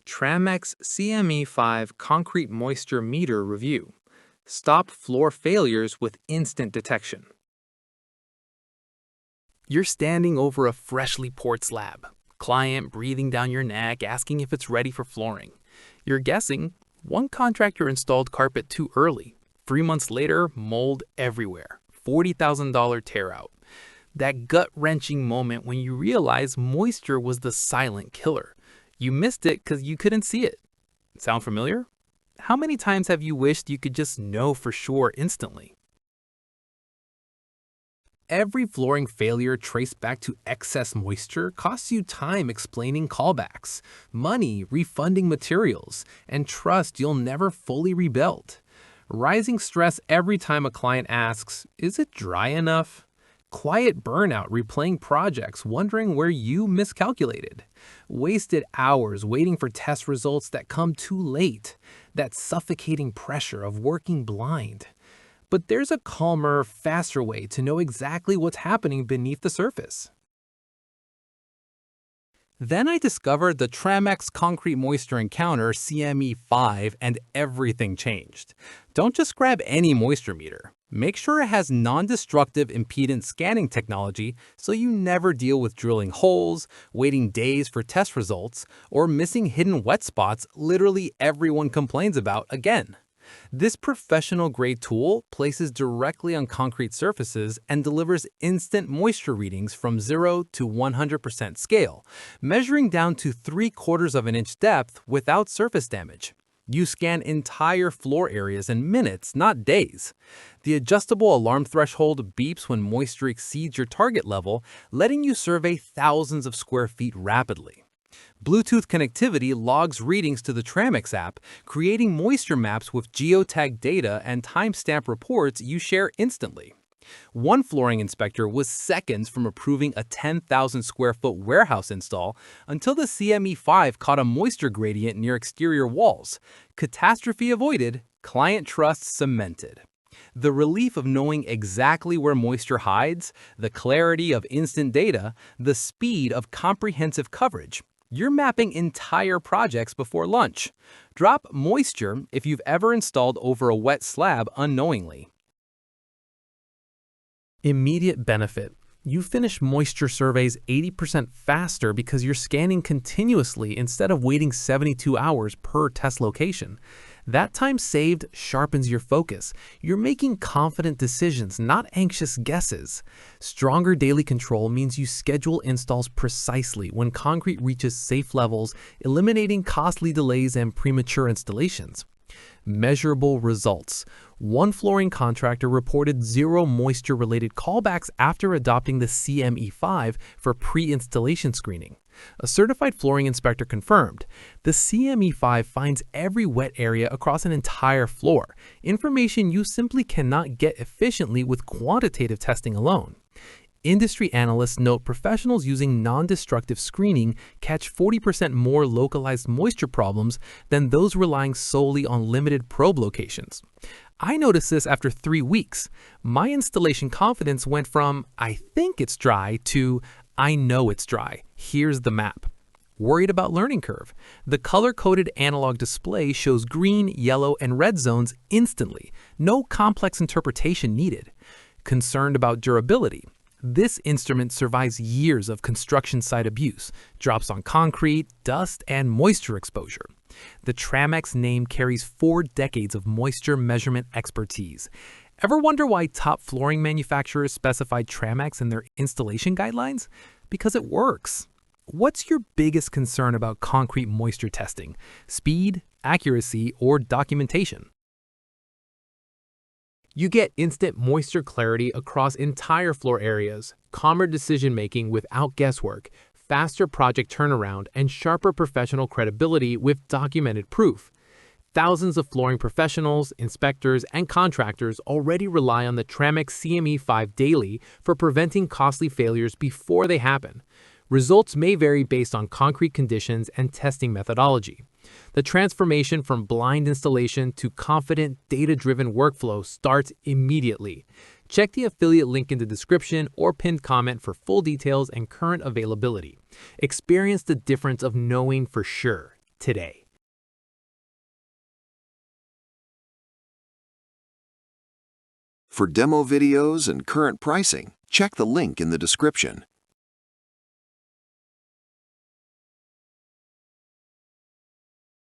Tramex CME5 Concrete Moisture Meter Review. Stop floor failures with instant detection. You're standing over a freshly poured slab. Client breathing down your neck, asking if it's ready for flooring. You're guessing one contractor installed carpet too early. 3 months later, mold everywhere. $40,000 tear out. That gut-wrenching moment when you realize moisture was the silent killer. You missed it because you couldn't see it. Sound familiar? How many times have you wished you could just know for sure instantly? Every flooring failure traced back to excess moisture costs you time explaining callbacks, money refunding materials, and trust you'll never fully rebuild. Rising stress every time a client asks, "Is it dry enough?" Quiet burnout replaying projects wondering where you miscalculated. Wasted hours waiting for test results that come too late. That suffocating pressure of working blind. But there's a calmer, faster way to know exactly what's happening beneath the surface. Then I discovered the Tramex Concrete Moisture Encounter CME5 and everything changed. Don't just grab any moisture meter. Make sure it has non-destructive impedance scanning technology so you never deal with drilling holes, waiting days for test results, or missing hidden wet spots literally everyone complains about again. This professional-grade tool places directly on concrete surfaces and delivers instant moisture readings from 0 to 100% scale, measuring down to 3/4 of an inch depth without surface damage. You scan entire floor areas in minutes, not days. The adjustable alarm threshold beeps when moisture exceeds your target level, letting you survey thousands of square feet rapidly. Bluetooth connectivity logs readings to the Tramex app, creating moisture maps with geotag data and timestamp reports you share instantly. One flooring inspector was seconds from approving a 10,000 square foot warehouse install until the CME5 caught a moisture gradient near exterior walls. Catastrophe avoided, client trust cemented. The relief of knowing exactly where moisture hides, the clarity of instant data, the speed of comprehensive coverage. You're mapping entire projects before lunch. Drop moisture if you've ever installed over a wet slab unknowingly. Immediate benefit. You finish moisture surveys 80% faster because you're scanning continuously instead of waiting 72 hours per test location. That time saved sharpens your focus. You're making confident decisions, not anxious guesses. Stronger daily control means you schedule installs precisely when concrete reaches safe levels, eliminating costly delays and premature installations. Measurable results. One flooring contractor reported 0 moisture-related callbacks after adopting the CME5 for pre-installation screening. A certified flooring inspector confirmed, the CME5 finds every wet area across an entire floor, information you simply cannot get efficiently with quantitative testing alone. Industry analysts note professionals using non-destructive screening catch 40% more localized moisture problems than those relying solely on limited probe locations. I noticed this after 3 weeks. My installation confidence went from, "I think it's dry," to, "I know it's dry. Here's the map." Worried about learning curve? The color-coded analog display shows green, yellow, and red zones instantly. No complex interpretation needed. Concerned about durability? This instrument survives years of construction site abuse, drops on concrete, dust, and moisture exposure. The Tramex name carries 4 decades of moisture measurement expertise. Ever wonder why top flooring manufacturers specified Tramex in their installation guidelines? Because it works. What's your biggest concern about concrete moisture testing? Speed, accuracy, or documentation? You get instant moisture clarity across entire floor areas, calmer decision-making without guesswork, faster project turnaround, and sharper professional credibility with documented proof. Thousands of flooring professionals, inspectors, and contractors already rely on the Tramex CME5 daily for preventing costly failures before they happen. Results may vary based on concrete conditions and testing methodology. The transformation from blind installation to confident, data-driven workflow starts immediately. Check the affiliate link in the description or pinned comment for full details and current availability. Experience the difference of knowing for sure. today. For demo videos and current pricing, check the link in the description.